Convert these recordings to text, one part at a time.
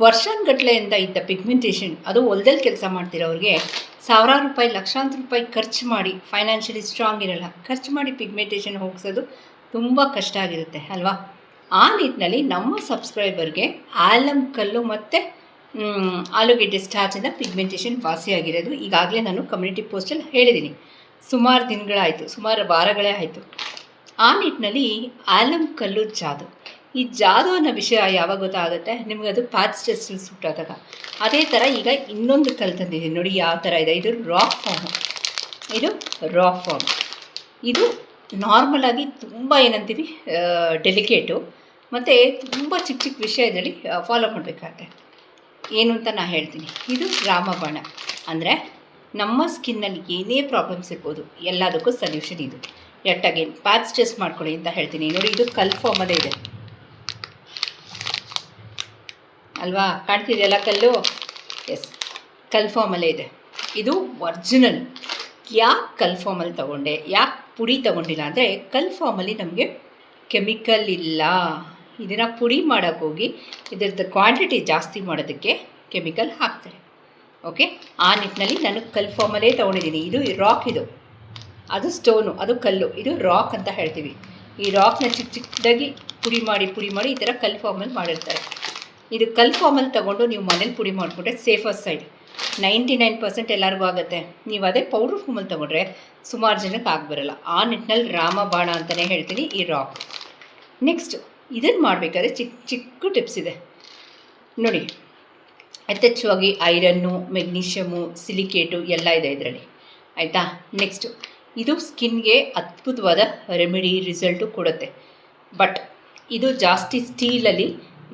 ವರ್ಷಾನುಗಟ್ಲೆಯಿಂದ ಇದ್ದ ಪಿಗ್ಮೆಂಟೇಷನ್, ಅದು ಹೊಲದಲ್ಲಿ ಕೆಲಸ ಮಾಡ್ತಿರೋರಿಗೆ ಸಾವಿರಾರು ರೂಪಾಯಿ ಲಕ್ಷಾಂತರ ರೂಪಾಯಿ ಖರ್ಚು ಮಾಡಿ, ಫೈನಾನ್ಷಿಯಲಿ ಸ್ಟ್ರಾಂಗ್ ಇರಲ್ಲ, ಖರ್ಚು ಮಾಡಿ ಪಿಗ್ಮೆಂಟೇಷನ್ ಹೋಗಿಸೋದು ತುಂಬ ಕಷ್ಟ ಆಗಿರುತ್ತೆ ಅಲ್ವಾ. ಆ ನಿಟ್ಟಿನಲ್ಲಿ ನಮ್ಮ ಸಬ್ಸ್ಕ್ರೈಬರ್ಗೆ ಆಲಮ್ ಕಲ್ಲು ಮತ್ತು ಆಲೂಗೆಡ್ಡೆ ಸ್ಟಾರ್ಚಿಂದ ಪಿಗ್ಮೆಂಟೇಷನ್ ವಾಸಿಯಾಗಿರೋದು ಈಗಾಗಲೇ ನಾನು ಕಮ್ಯುನಿಟಿ ಪೋಸ್ಟಲ್ಲಿ ಹೇಳಿದ್ದೀನಿ. ಸುಮಾರು ದಿನಗಳಾಯಿತು, ಸುಮಾರು ವಾರಗಳೇ ಆಯಿತು. ಆ ನಿಟ್ಟಿನಲ್ಲಿ ಆಲಮ್ ಕಲ್ಲು ಜಾದು, ಈ ಜಾದು ಅನ್ನೋ ವಿಷಯ ಯಾವಾಗ ಗೊತ್ತಾಗುತ್ತೆ ನಿಮಗೆ, ಅದು ಪ್ಯಾಚ್ ಟೆಸ್ಟಲ್ಲಿ ಸೂಟ್ ಆದಾಗ. ಅದೇ ಥರ ಈಗ ಇನ್ನೊಂದು ಕಲ್ಲು ತಂದಿದ್ದೀನಿ ನೋಡಿ ಯಾವ ಥರ ಇದೆ. ಇದು ರಾಕ್ ಫಾರ್ಮು, ಇದು ರಾಕ್ ಫಾರ್ಮ್. ಇದು ನಾರ್ಮಲಾಗಿ ತುಂಬ ಏನಂತೀವಿ ಡೆಲಿಕೇಟು, ಮತ್ತು ತುಂಬ ಚಿಕ್ಕ ಚಿಕ್ಕ ವಿಷಯ ಇದರಲ್ಲಿ ಫಾಲೋ ಮಾಡಬೇಕಾಗತ್ತೆ. ಏನು ಅಂತ ನಾನು ಹೇಳ್ತೀನಿ. ಇದು ರಾಮಬಾಣ, ಅಂದರೆ ನಮ್ಮ ಸ್ಕಿನ್ನಲ್ಲಿ ಏನೇ ಪ್ರಾಬ್ಲಮ್ಸ್ ಇರ್ಬೋದು ಎಲ್ಲದಕ್ಕೂ ಸೊಲ್ಯೂಷನ್ ಇದು. ಎಟ್ ಅಗೇನ್ ಪ್ಯಾಚ್ ಟೆಸ್ಟ್ ಮಾಡ್ಕೊಳ್ಳಿ ಅಂತ ಹೇಳ್ತೀನಿ. ನೋಡಿ ಇದು ಕಲ್ ಫಾರ್ಮಲ್ಲೇ ಇದೆ ಅಲ್ವಾ, ಕಾಣ್ತಿದೆಯಲ್ಲ ಕಲ್ಲು. ಎಸ್, ಕಲ್ ಫಾರ್ಮಲ್ಲೇ ಇದೆ. ಇದು ಒರ್ಜಿನಲ್. ಯಾಕೆ ಕಲ್ ಫಾರ್ಮಲ್ಲಿ ತೊಗೊಂಡೆ, ಯಾಕೆ ಪುಡಿ ತೊಗೊಂಡಿಲ್ಲ ಅಂದರೆ, ಕಲ್ ಫಾರ್ಮಲ್ಲಿ ನಮಗೆ ಕೆಮಿಕಲ್ ಇಲ್ಲ. ಇದನ್ನು ಪುಡಿ ಮಾಡೋಕ್ಕೋಗಿ ಇದರದ್ದು ಕ್ವಾಂಟಿಟಿ ಜಾಸ್ತಿ ಮಾಡೋದಕ್ಕೆ ಕೆಮಿಕಲ್ ಹಾಕ್ತಾರೆ. ಓಕೆ, ಆ ನಿಟ್ಟಿನಲ್ಲಿ ನಾನು ಕಲ್ ಫಾರ್ಮಲ್ಲೇ ತೊಗೊಂಡಿದ್ದೀನಿ. ಇದು ರಾಕ್, ಇದು ಅದು ಸ್ಟೋನು, ಅದು ಕಲ್ಲು, ಇದು ರಾಕ್ ಅಂತ ಹೇಳ್ತೀವಿ. ಈ ರಾಕ್ನ ಚಿಕ್ಕ ಚಿಕ್ಕದಾಗಿ ಪುಡಿ ಮಾಡಿ ಈ ಥರ ಕಲ್ ಫಾರ್ಮಲ್ಲಿ ಮಾಡಿರ್ತಾರೆ. ಇದು ಕಲ್ ಫಾರ್ಮಲ್ಲಿ ತೊಗೊಂಡು ನೀವು ಮನೇಲಿ ಪುಡಿ ಮಾಡಿಕೊಂಡ್ರೆ ಸೇಫರ್ ಸೈಡ್. 99% ಎಲ್ಲರಿಗೂ ಆಗುತ್ತೆ. ನೀವು ಅದೇ ಪೌಡ್ರ್ ಫಾರ್ಮಲ್ಲಿ ತೊಗೊಂಡ್ರೆ ಸುಮಾರು ಜನಕ್ಕೆ ಆಗಿಬರಲ್ಲ. ಆ ನಿಟ್ಟಿನಲ್ಲಿ ರಾಮಬಾಣ ಅಂತಲೇ ಹೇಳ್ತೀನಿ ಈ ರಾಕ್. ನೆಕ್ಸ್ಟು ಇದನ್ನು ಮಾಡಬೇಕಾದ್ರೆ ಚಿಕ್ಕ ಚಿಕ್ಕ ಟಿಪ್ಸ್ ಇದೆ ನೋಡಿ. ಯಥೇಚ್ಛವಾಗಿ ಐರನ್ನು, ಮೆಗ್ನೀಷಿಯಮು, ಸಿಲಿಕೇಟು ಎಲ್ಲ ಇದೆ ಇದರಲ್ಲಿ, ಆಯಿತಾ. ನೆಕ್ಸ್ಟು ಇದು ಸ್ಕಿನ್ಗೆ ಅದ್ಭುತವಾದ ರೆಮಿಡಿ ರಿಸಲ್ಟು ಕೊಡುತ್ತೆ. ಬಟ್ ಇದು ಜಾಸ್ತಿ ಸ್ಟೀಲಲ್ಲಿ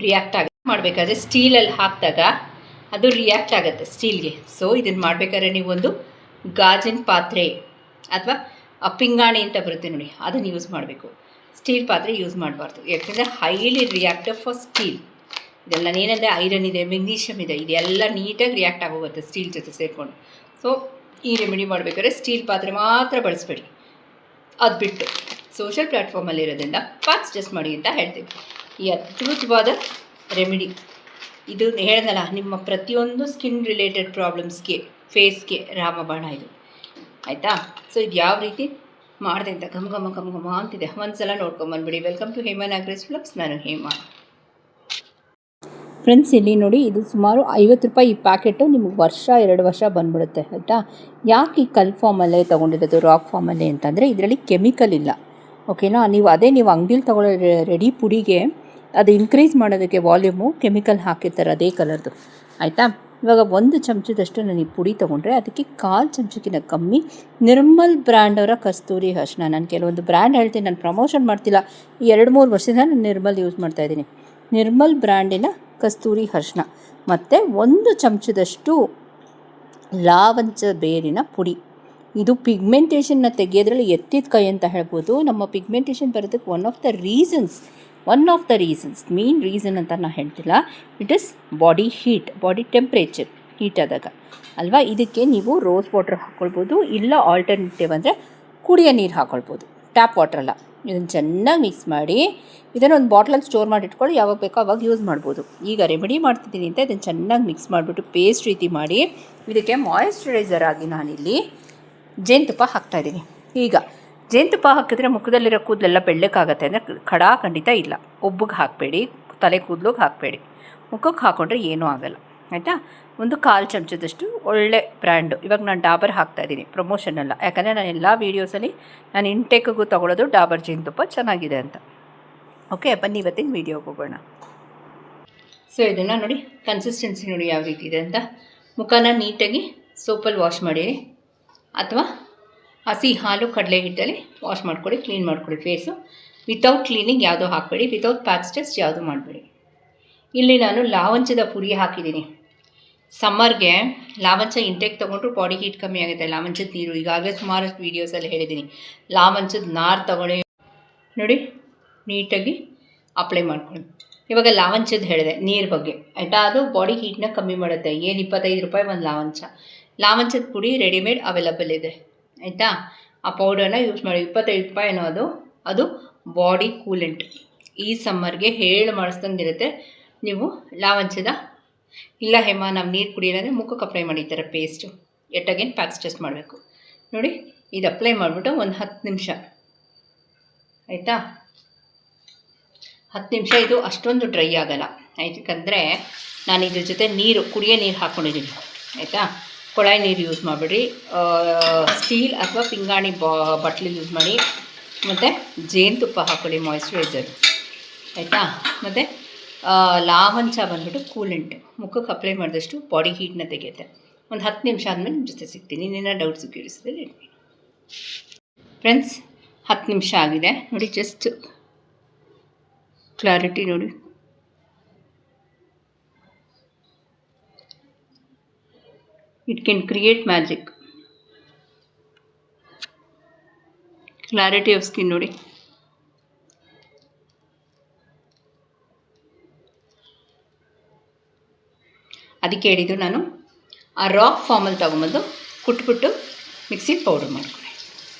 ರಿಯಾಕ್ಟ್ ಮಾಡಬೇಕಾದ್ರೆ, ಸ್ಟೀಲಲ್ಲಿ ಹಾಕಿದಾಗ ಅದು ರಿಯಾಕ್ಟ್ ಆಗುತ್ತೆ ಸ್ಟೀಲ್ಗೆ. ಸೊ ಇದನ್ನು ಮಾಡಬೇಕಾದ್ರೆ ನೀವೊಂದು ಗಾಜಿನ ಪಾತ್ರೆ ಅಥವಾ ಪಿಂಗಾಣಿ ಅಂತ ಬರುತ್ತೆ ನೋಡಿ, ಅದನ್ನು ಯೂಸ್ ಮಾಡಬೇಕು. ಸ್ಟೀಲ್ ಪಾತ್ರೆ ಯೂಸ್ ಮಾಡಬಾರ್ದು, ಯಾಕೆಂದರೆ ಹೈಲಿ ರಿಯಾಕ್ಟಿವ್ ಫಾರ್ ಸ್ಟೀಲ್. ಇದೆಲ್ಲ ಏನಂದರೆ ಐರನ್ ಇದೆ, ಮೆಗ್ನೀಷಿಯಮ್ ಇದೆ, ಇದೆಲ್ಲ ನೀಟಾಗಿ ರಿಯಾಕ್ಟ್ ಆಗೋಗುತ್ತೆ ಸ್ಟೀಲ್ ಜೊತೆ ಸೇರಿಕೊಂಡು. ಸೊ ಈ ರೆಮಿಡಿ ಮಾಡಬೇಕಾದ್ರೆ ಸ್ಟೀಲ್ ಪಾತ್ರೆ ಮಾತ್ರ ಬಳಸಬೇಡಿ. ಅದು ಬಿಟ್ಟು ಸೋಷಲ್ ಪ್ಲ್ಯಾಟ್ಫಾರ್ಮಲ್ಲಿ ಇರೋದ್ರಿಂದ ಪ್ಯಾಚ್ ಟೆಸ್ಟ್ ಮಾಡಿ ಅಂತ ಹೇಳ್ತೀವಿ. ಈ ಅದ್ಭುತವಾದ ರೆಮಿಡಿ ಇದು ಹೇಳ್ದಲ್ಲ, ನಿಮ್ಮ ಪ್ರತಿಯೊಂದು ಸ್ಕಿನ್ ರಿಲೇಟೆಡ್ ಪ್ರಾಬ್ಲಮ್ಸ್ಗೆ, ಫೇಸ್ಗೆ ರಾಮಬಾಣ ಇದು, ಆಯಿತಾ. ಸೊ ಇದು ಯಾವ ರೀತಿ ಮಾಡಿದೆ ಅಂತ ಘಮ ಅಂತಿದೆ, ಒಂದು ಸಲ ನೋಡ್ಕೊಂಬಂದ್ಬಿಡಿ. Welcome to Hema Nagaraj vlogs. ನಾನು ಹೇಮಾ. ಫ್ರೆಂಡ್ಸ್, ಇಲ್ಲಿ ನೋಡಿ, ಇದು ಸುಮಾರು 50 ರೂಪಾಯಿ ಈ ಪ್ಯಾಕೆಟು. ನಿಮಗೆ 1-2 ವರ್ಷ ಬಂದುಬಿಡುತ್ತೆ, ಆಯಿತಾ. ಯಾಕೆ ಈ ಕಲ್ ಫಾರ್ಮಲ್ಲೇ ತೊಗೊಂಡಿರೋದು, ರಾಕ್ ಫಾರ್ಮಲ್ಲೇ ಅಂತಂದರೆ ಇದರಲ್ಲಿ ಕೆಮಿಕಲ್ ಇಲ್ಲ, ಓಕೆನಾ. ನೀವು ಅಂಗಡಿಲಿ ತೊಗೊಳ್ಳೋ ರೆಡಿ ಪುಡಿಗೆ ಅದು ಇನ್ಕ್ರೀಸ್ ಮಾಡೋದಕ್ಕೆ ವಾಲ್ಯೂಮು ಕೆಮಿಕಲ್ ಹಾಕಿರ್ತಾರೆ ಅದೇ ಕಲರ್ದು, ಆಯಿತಾ. ಇವಾಗ 1 ಚಮಚದಷ್ಟು ನಾನು ಈ ಪುಡಿ ತೊಗೊಂಡ್ರೆ ಅದಕ್ಕೆ 1/4 ಚಮಚಕ್ಕಿಂತ ಕಮ್ಮಿ ನಿರ್ಮಲ್ ಬ್ರ್ಯಾಂಡವರ ಕಸ್ತೂರಿ ಅರಿಶಿನ. ನಾನು ಕೆಲವೊಂದು ಬ್ರ್ಯಾಂಡ್ ಹೇಳ್ತೀನಿ, ನಾನು ಪ್ರಮೋಷನ್ ಮಾಡ್ತಿಲ್ಲ. 2-3 ವರ್ಷದಿಂದ ನಾನು ನಿರ್ಮಲ್ ಯೂಸ್ ಮಾಡ್ತಾಯಿದ್ದೀನಿ. ನಿರ್ಮಲ್ ಬ್ರ್ಯಾಂಡಿನ ಕಸ್ತೂರಿ ಅರಿಶಿನ ಮತ್ತು 1 ಚಮಚದಷ್ಟು ಲಾವಂಚ ಬೇರಿನ ಪುಡಿ. ಇದು ಪಿಗ್ಮೆಂಟೇಷನ್ನ ತೆಗೆಯೋದ್ರಲ್ಲಿ ಎತ್ತಿದ ಕೈ ಅಂತ ಹೇಳ್ಬೋದು. ನಮ್ಮ ಪಿಗ್ಮೆಂಟೇಷನ್ ಬರೋದಕ್ಕೆ one of the reasons, main reason ಅಂತ ನಾನು ಹೇಳ್ತಿಲ್ಲ, it is body heat, body temperature heat ಆದಾಗ ಅಲ್ವಾ. ಇದಕ್ಕೆ ನೀವು ರೋಸ್ ವಾಟರ್ ಹಾಕ್ಕೊಳ್ಬೋದು, ಇಲ್ಲ ಆಲ್ಟರ್ನೇಟಿವ್ ಅಂದರೆ ಕುಡಿಯೋ ನೀರು ಹಾಕ್ಕೊಳ್ಬೋದು, ಟ್ಯಾಪ್ ವಾಟರ್ ಅಲ್ಲ. ಇದನ್ನು ಚೆನ್ನಾಗಿ ಮಿಕ್ಸ್ ಮಾಡಿ ಇದನ್ನು ಒಂದು ಬಾಟ್ಲಲ್ಲಿ ಸ್ಟೋರ್ ಮಾಡಿ ಇಟ್ಕೊಳ್ಳಿ, ಯಾವಾಗ ಬೇಕೋ ಆವಾಗ ಯೂಸ್ ಮಾಡ್ಬೋದು. ಈಗ ರೆಮಿಡಿ ಮಾಡ್ತಿದ್ದೀನಿ ಅಂತ ಇದನ್ನು ಚೆನ್ನಾಗಿ ಮಿಕ್ಸ್ ಮಾಡಿಬಿಟ್ಟು ಪೇಸ್ಟ್ ರೀತಿ ಮಾಡಿ ಇದಕ್ಕೆ ಮಾಯಿಶ್ಚರೈಸರ್ ಆಗಿ ನಾನಿಲ್ಲಿ ಜೇನುತುಪ್ಪ ಹಾಕ್ತಾಯಿದ್ದೀನಿ. ಈಗ ಜೇನುತುಪ್ಪ ಹಾಕಿದ್ರೆ ಮುಖದಲ್ಲಿರೋ ಕೂದಲೆಲ್ಲ ಬೆಳ್ಳಕ್ಕಾಗತ್ತೆ ಅಂದರೆ ಖಂಡಿತ ಇಲ್ಲ. ಒಬ್ಬಿಗೆ ಹಾಕಬೇಡಿ, ತಲೆ ಕೂದಲಿಗೆ ಹಾಕಬೇಡಿ, ಮುಖಕ್ಕೆ ಹಾಕ್ಕೊಂಡ್ರೆ ಏನೂ ಆಗೋಲ್ಲ, ಆಯಿತಾ. 1/4 ಚಮಚದಷ್ಟು ಒಳ್ಳೆ ಬ್ರ್ಯಾಂಡು, ಇವಾಗ ನಾನು ಡಾಬರ್ ಹಾಕ್ತಾಯಿದ್ದೀನಿ, ಪ್ರಮೋಷನ್ ಅಲ್ಲ, ಯಾಕಂದರೆ ನಾನು ಎಲ್ಲ ವೀಡಿಯೋಸಲ್ಲಿ ನಾನು ಇಂಟೇಕ್ಗೂ ತೊಗೊಳ್ಳೋದು ಡಾಬರ್ ಜೇನುತುಪ್ಪ ಚೆನ್ನಾಗಿದೆ ಅಂತ. ಓಕೆ, ಬನ್ನಿ ಇವತ್ತಿನ ವೀಡಿಯೋಗೆ ಹೋಗೋಣ. ಸೊ ಇದನ್ನು ನೋಡಿ, ಕನ್ಸಿಸ್ಟೆನ್ಸಿ ನೋಡಿ ಯಾವ ರೀತಿ ಇದೆ ಅಂತ. ಮುಖನ ನೀಟಾಗಿ ಸೋಪಲ್ಲಿ ವಾಶ್ ಮಾಡಿ ಅಥವಾ ಹಸಿ ಹಾಲು ಕಡಲೆ ಹಿಟ್ಟಲ್ಲಿ ವಾಶ್ ಮಾಡ್ಕೊಳ್ಳಿ, ಕ್ಲೀನ್ ಮಾಡ್ಕೊಳ್ಳಿ ಫೇಸು. ವಿತೌಟ್ ಕ್ಲೀನಿಂಗ್ ಯಾವುದೂ ಹಾಕಬೇಡಿ, ವಿತೌಟ್ ಪ್ಯಾಚ್ ಟೆಸ್ಟ್ ಯಾವುದೂ ಮಾಡಬೇಡಿ. ಇಲ್ಲಿ ನಾನು ಲಾವಂಚದ ಪುಡಿ ಹಾಕಿದ್ದೀನಿ. ಸಮ್ಮರ್ಗೆ ಲಾವಂಚ ಇಂಟೇಕ್ ತೊಗೊಂಡ್ರು ಬಾಡಿ ಹೀಟ್ ಕಮ್ಮಿ ಆಗುತ್ತೆ. ಲಾವಂಚದ ನೀರು ಈಗಾಗಲೇ ಸುಮಾರು ವೀಡಿಯೋಸಲ್ಲಿ ಹೇಳಿದ್ದೀನಿ. ಲಾವಂಚದ ನಾರು ತೊಗೊಳ್ಳಿ ನೋಡಿ, ನೀಟಾಗಿ ಅಪ್ಲೈ ಮಾಡ್ಕೊಳ್ಳಿ. ಇವಾಗ ಲಾವಂಚದ ಹೇಳಿದೆ ನೀರು ಬಗ್ಗೆ, ಆಯಿತಾ. ಅದು ಬಾಡಿ ಹೀಟ್ನ ಕಮ್ಮಿ ಮಾಡುತ್ತೆ. ಏನು 25 ರೂಪಾಯಿ ಒಂದು ಲಾವಂಚದ ಪುಡಿ ರೆಡಿಮೇಡ್ ಅವೈಲಬಲ್ ಇದೆ, ಆಯಿತಾ. ಆ ಪೌಡರ್ನ ಯೂಸ್ ಮಾಡಿ. 25 ರೂಪಾಯಿ ಅನ್ನೋದು ಅದು ಬಾಡಿ ಕೂಲೆಂಟ್. ಈ ಸಮ್ಮರ್ಗೆ ಹೇಳು ಮಾಡಿಸ್ದಂಗಿರುತ್ತೆ. ನೀವು ಲಾವಂಚದ ಇಲ್ಲ ಹೇಮ ನಾವು ನೀರು ಕುಡಿಯೋಲ್ಲ ಅಂದರೆ ಮುಖಕ್ಕೆ ಅಪ್ಲೈ ಮಾಡಿ ಈ ಥರ ಪೇಸ್ಟು. ಎಟ್ ಅಗೇನ್ ಪ್ಯಾಕ್ಸ್ ಟೆಸ್ಟ್ ಮಾಡಬೇಕು ನೋಡಿ. ಇದು ಅಪ್ಲೈ ಮಾಡಿಬಿಟ್ಟು ಒಂದು 10 ನಿಮಿಷ ಆಯಿತಾ. 10 ನಿಮಿಷ ಇದು ಅಷ್ಟೊಂದು ಡ್ರೈ ಆಗೋಲ್ಲ ಯಾಕಂದರೆ ನಾನು ಇದ್ರ ಜೊತೆ ಕುಡಿಯೋ ನೀರು ಹಾಕ್ಕೊಂಡಿದ್ದೀನಿ ಆಯಿತಾ. ಕೊಳಾಯಿ ನೀರು ಯೂಸ್ ಮಾಡಿಬಿಡ್ರಿ, ಸ್ಟೀಲ್ ಅಥವಾ ಪಿಂಗಾಣಿ ಬಟ್ಲು ಯೂಸ್ ಮಾಡಿ. ಮತ್ತು ಜೇನುತುಪ್ಪ ಹಾಕ್ಕೊಳ್ಳಿ ಮಾಯಿಶ್ಚರೈಸರ್ ಆಯಿತಾ. ಮತ್ತು ಲಾವಂಚ ಬಂದುಬಿಟ್ಟು ಕೂಲೆಂಟ್, ಮುಖಕ್ಕೆ ಅಪ್ಲೈ ಮಾಡಿದಷ್ಟು ಬಾಡಿ ಹೀಟ್ನ ತೆಗೆಯುತ್ತೆ. ಒಂದು 10 ನಿಮಿಷ ಆದಮೇಲೆ ನಿಮ್ಮ ಜೊತೆ ಸಿಗ್ತೀನಿ. ಇನ್ನೇನೋ ಡೌಟ್ಸ್ ಕ್ಯೂರಿಯಸಿದ್ರೆ ಹೇಳಿ ಫ್ರೆಂಡ್ಸ್. 10 ನಿಮಿಷ ಆಗಿದೆ ನೋಡಿ, ಜಸ್ಟ್ ಕ್ಲಾರಿಟಿ ನೋಡಿ. It can create magic. Clarity of skin ನೋಡಿ. ಅದಕ್ಕೆ ಹೇಳಿದ್ದು ನಾನು ಆ ರಾಕ್ ಫಾರ್ಮಲ್ಲಿ ತೊಗೊಂಬಂದು ಕುಟ್ಬಿಟ್ಟು ಮಿಕ್ಸಿಗೆ ಪೌಡ್ರ್ ಮಾಡ್ಕೊಳ್ಳಿ.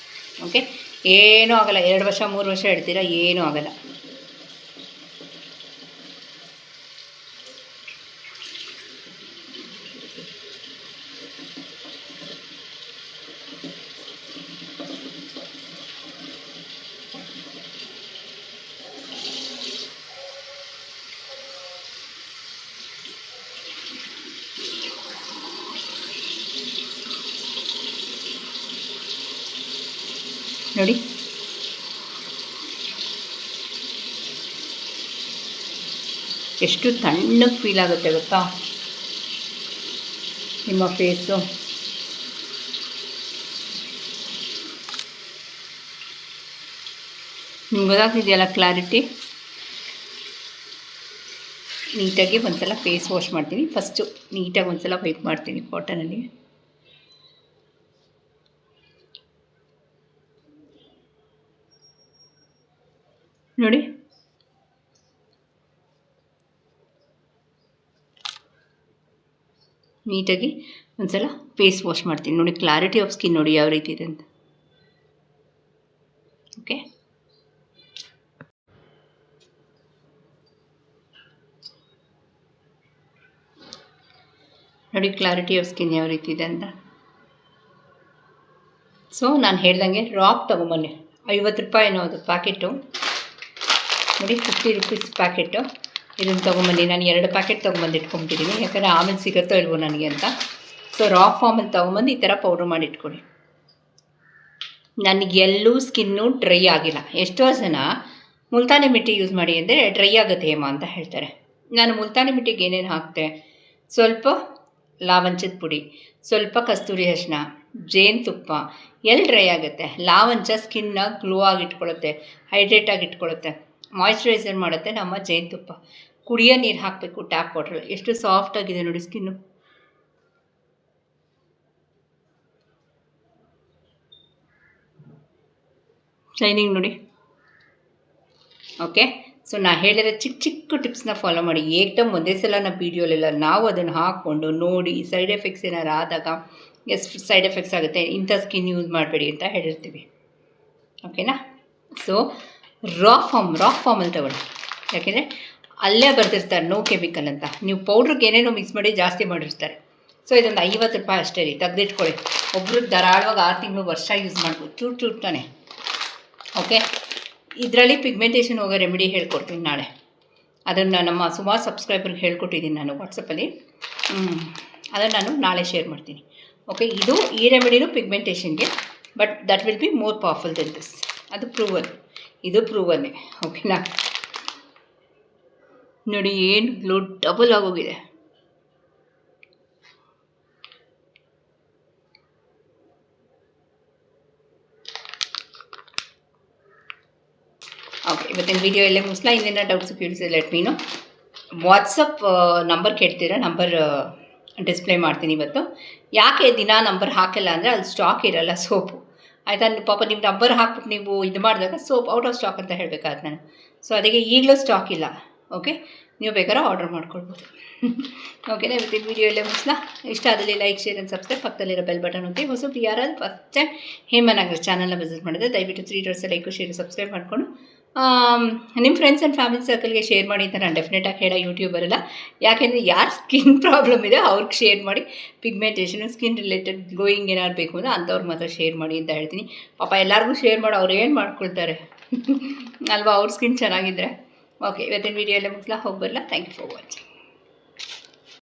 ಓಕೆ, ಏನೂ ಆಗೋಲ್ಲ. 2 ವರ್ಷ 3 ವರ್ಷ ಇಡ್ತೀರಾ, ಏನೂ ಆಗೋಲ್ಲ. ನೋಡಿ ಎಷ್ಟು ತಣ್ಣಗೆ ಫೀಲ್ ಆಗುತ್ತೆ ಗೊತ್ತಾ ನಿಮ್ಮ ಫೇಸು. ನಿಮ್ಗೆ ಗೊತ್ತಾಗ್ತಿದೆಯಲ್ಲ ಕ್ಲಾರಿಟಿ. ನೀಟಾಗಿ ಒಂದ್ಸಲ ಫೇಸ್ ವಾಶ್ ಮಾಡ್ತೀನಿ. ಫಸ್ಟು ನೀಟಾಗಿ ಒಂದ್ಸಲ ವೈಪ್ ಮಾಡ್ತೀನಿ ಕಾಟನಲ್ಲಿ. ನೋಡಿ ನೀಟಾಗಿ ಒಂದ್ಸಲ ಫೇಸ್ ವಾಶ್ ಮಾಡ್ತೀನಿ. ನೋಡಿ ಕ್ಲಾರಿಟಿ ಆಫ್ ಸ್ಕಿನ್ ನೋಡಿ ಯಾವ ರೀತಿ ಇದೆ ಅಂತ. ಓಕೆ, ನೋಡಿ ಕ್ಲಾರಿಟಿ ಆಫ್ ಸ್ಕಿನ್ ಯಾವ ರೀತಿ ಇದೆ ಅಂತ. ಸೊ ನಾನು ಹೇಳ್ದಂಗೆ ರಾಕ್ ತೊಗೊಂಬನ್ನಿ. 50 ರೂಪಾಯಿನೋ ಅದು ಪ್ಯಾಕೆಟು ನೋಡಿ, 50 ರೂಪೀಸ್ ಪ್ಯಾಕೆಟು. ಇದನ್ನು ತೊಗೊಂಬನ್ನಿ. ನಾನು 2 ಪ್ಯಾಕೆಟ್ ತೊಗೊಂಬಂದು ಇಟ್ಕೊಂಬಿಟ್ಟಿದ್ದೀನಿ, ಯಾಕಂದರೆ ಆಮೇಲೆ ಸಿಗುತ್ತೋ ಇಲ್ವೋ ನನಗೆ ಅಂತ. ಸೊ ರಾಕ್ ಫಾರ್ಮಲ್ಲಿ ತೊಗೊಂಬಂದು ಈ ಥರ ಪೌಡ್ರ್ ಮಾಡಿ ಇಟ್ಕೊಳ್ಳಿ. ನನಗೆಲ್ಲೂ ಸ್ಕಿನ್ನು ಡ್ರೈ ಆಗಿಲ್ಲ. ಎಷ್ಟೋ ಜನ ಮುಲ್ತಾನಿ ಮಿಟ್ಟಿ ಯೂಸ್ ಮಾಡಿ ಅಂದರೆ ಡ್ರೈ ಆಗುತ್ತೆ ಹೇಮ ಅಂತ ಹೇಳ್ತಾರೆ. ನಾನು ಮುಲ್ತಾನಿ ಮಿಟ್ಟಿಗೆ ಏನೇನು ಹಾಕ್ತೆ, ಸ್ವಲ್ಪ ಲಾವಂಚದ ಪುಡಿ, ಸ್ವಲ್ಪ ಕಸ್ತೂರಿ ಅರಿಶಿನ, ಜೇನುತುಪ್ಪ. ಎಲ್ಲಿ ಡ್ರೈ ಆಗುತ್ತೆ. ಲಾವಂಚ ಸ್ಕಿನ್ನ ಗ್ಲೋ ಆಗಿ ಇಟ್ಕೊಳ್ಳುತ್ತೆ, ಹೈಡ್ರೇಟ್ ಆಗಿ ಇಟ್ಕೊಳ್ಳುತ್ತೆ, ಮಾಯಿಶ್ಚರೈಸರ್ ಮಾಡುತ್ತೆ. ನಮ್ಮ ಜೇನುತುಪ್ಪ ಕುಡಿಯೋ ನೀರು ಹಾಕಬೇಕು ಟ್ಯಾಪ್ ವಾಟ್ರಲ್ಲಿ. ಎಷ್ಟು ಸಾಫ್ಟ್ ಆಗಿದೆ ನೋಡಿ ಸ್ಕಿನ್ನು. ಶೈನಿಂಗ್ ನೋಡಿ. ಓಕೆ, ಸೊ ನಾ ಹೇಳಿರೋ ಚಿಕ್ಕ ಟಿಪ್ಸ್ನ ಫಾಲೋ ಮಾಡಿ. ಏಕ್ದಮ್ ಒಂದೇ ಸಲ ನಮ್ಮ ವೀಡಿಯೋಲೆಲ್ಲ ನಾವು ಅದನ್ನು ಹಾಕ್ಕೊಂಡು ನೋಡಿ ಸೈಡ್ ಎಫೆಕ್ಟ್ಸ್ ಏನಾರು ಆದಾಗ ಸೈಡ್ ಎಫೆಕ್ಟ್ಸ್ ಆಗುತ್ತೆ, ಇಂಥ ಸ್ಕಿನ್ ಯೂಸ್ ಮಾಡಬೇಡಿ ಅಂತ ಹೇಳಿರ್ತೀವಿ. ಓಕೆನಾ. ಸೊ ರಾಕ್ ಫಾರ್ಮಲ್ಲಿ ತಗೊಳ್ಳಿ, ಯಾಕೆಂದರೆ ಅಲ್ಲೇ ಬರ್ತಿರ್ತಾರೆ ನೋ ಕೆಮಿಕಲ್ ಅಂತ. ನೀವು ಪೌಡ್ರಿಗೆ ಏನೇನೋ ಮಿಕ್ಸ್ ಮಾಡಿ ಜಾಸ್ತಿ ಮಾಡಿರ್ತಾರೆ. ಸೊ ಇದೊಂದು 50 ರೂಪಾಯಿ ಅಷ್ಟೇ ರೀ, ತೆಗೆದಿಟ್ಕೊಳ್ಳಿ. ಒಬ್ರಿಗೆ ಧಾರಾಳವಾಗಿ 6 ತಿಂಗಳು ವರ್ಷ ಯೂಸ್ ಮಾಡ್ಬೋದು, ಚೂರು ತಾನೆ. ಓಕೆ, ಇದರಲ್ಲಿ ಪಿಗ್ಮೆಂಟೇಷನ್ ಹೋಗೋ ರೆಮಿಡಿ ಹೇಳ್ಕೊಡ್ತೀನಿ ನಾಳೆ. ಅದನ್ನು ನಮ್ಮ ಸುಮಾರು ಸಬ್ಸ್ಕ್ರೈಬರ್ಗೆ ಹೇಳ್ಕೊಟ್ಟಿದ್ದೀನಿ ನಾನು ವಾಟ್ಸಪ್ಪಲ್ಲಿ. ಅದನ್ನು ನಾನು ನಾಳೆ ಶೇರ್ ಮಾಡ್ತೀನಿ. ಓಕೆ, ಈ ರೆಮಿಡಿನೂ ಪಿಗ್ಮೆಂಟೇಷನ್ಗೆ, but that will be more powerful than this. ಅದು ಪ್ರೂವನ್, ಇದು ಪ್ರೂವನ್ನೇ. ಓಕೆನಾ. ನೋಡಿ ಏನು ಗ್ಲೋ ಡಬಲ್ ಆಗೋಗಿದೆ. ಓಕೆ, ಇವತ್ತಿನ ವಿಡಿಯೋ ಎಲ್ಲೇ ಮುಗಿಸ್ಲಾ. ಇನ್ನೇನೋ ಡೌಟ್ಸ್ ಕೇಳಿಸಿದ್ರೆ ಲೆಟ್ ಮೀನು. ವಾಟ್ಸಪ್ ನಂಬರ್ ಕೇಳ್ತೀರಾ, ನಂಬರ್ ಡಿಸ್ಪ್ಲೇ ಮಾಡ್ತೀನಿ ಇವತ್ತು. ಯಾಕೆ ದಿನ ನಂಬರ್ ಹಾಕಿಲ್ಲ ಅಂದರೆ ಅಲ್ಲಿ ಸ್ಟಾಕ್ ಇರೋಲ್ಲ ಸೋಪು, ಆಯಿತಾ. ಪಾಪ ನಿಮ್ಮ ನಂಬರ್ ಹಾಕ್ಬಿಟ್ಟು ನೀವು ಇದು ಮಾಡಿದಾಗ ಸೋಪ್ ಔಟ್ ಆಫ್ ಸ್ಟಾಕ್ ಅಂತ ಹೇಳಬೇಕಾದ್ರೆ ನಾನು. ಸೊ ಅದಕ್ಕೆ ಈಗಲೂ ಸ್ಟಾಕ್ ಇಲ್ಲ. ಓಕೆ, ನೀವು ಬೇಕಾದ್ರೆ ಆರ್ಡರ್ ಮಾಡ್ಕೊಳ್ಬೋದು. ಓಕೆನಾ. ಇವತ್ತಿನ ವಿಡಿಯೋ ಎಲ್ಲೇ ಮುಗಿಸ್ಲಾ. ಇಷ್ಟ ಆದಲ್ಲಿ ಲೈಕ್, ಶೇರ್ ಆ್ಯಂಡ್ ಸಬ್ಸ್ಕ್ರೈಬ್. ಪಕ್ಕದಲ್ಲಿರೋ ಬೆಲ್ ಬಟನ್ ಹೋಗಿ. ಹೊಸಬ್ರು ಯಾರಾದ್ರು ಫಸ್ಟ್ ಟೈಮ್ ಹೇಮನಾಗರ ಚಾನಲ್ನ ವಿಸಿಟ್ ಮಾಡಿದ್ರೆ ದಯವಿಟ್ಟು 3 ಡಾಟ್ಸ್ ಲೈಕ್, ಶೇರ್, ಸಬ್ಸ್ಕ್ರೈಬ್ ಮಾಡಿಕೊಂಡು ನಿಮ್ಮ ಫ್ರೆಂಡ್ಸ್ ಆ್ಯಂಡ್ ಫ್ಯಾಮಿಲಿ ಸರ್ಕಲ್ಗೆ ಶೇರ್ ಮಾಡಿ ಅಂತ ನಾನು ಡೆಫಿನೆಟಾಗಿ ಹೇಳೋ ಯೂಟ್ಯೂಬರಲ್ಲ. ಯಾಕೆಂದರೆ ಯಾರು ಸ್ಕಿನ್ ಪ್ರಾಬ್ಲಮ್ ಇದೆ ಅವ್ರಿಗೆ ಶೇರ್ ಮಾಡಿ, ಪಿಗ್ಮೆಂಟೇಷನು ಸ್ಕಿನ್ ರಿಲೇಟೆಡ್ ಗ್ಲೋಯಿಂಗ್ ಏನಾದ್ರು ಬೇಕು ಅಂದರೆ ಅಂಥವ್ರಿಗೆ ಮಾತ್ರ ಶೇರ್ ಮಾಡಿ ಅಂತ ಹೇಳ್ತೀನಿ. ಪಾಪ ಎಲ್ಲರಿಗೂ ಶೇರ್ ಮಾಡಿ ಅವ್ರು ಏನು ಮಾಡ್ಕೊಳ್ತಾರೆ ಅಲ್ವಾ, ಅವ್ರ ಸ್ಕಿನ್ ಚೆನ್ನಾಗಿದ್ದರೆ. ಓಕೆ, ಇವತ್ತಿನ ವೀಡಿಯೋ ಎಲ್ಲ ಮುಗಿಸ್ಲಾ, ಹೋಗಿ ಬರಲ್ಲ. Thank you for watching.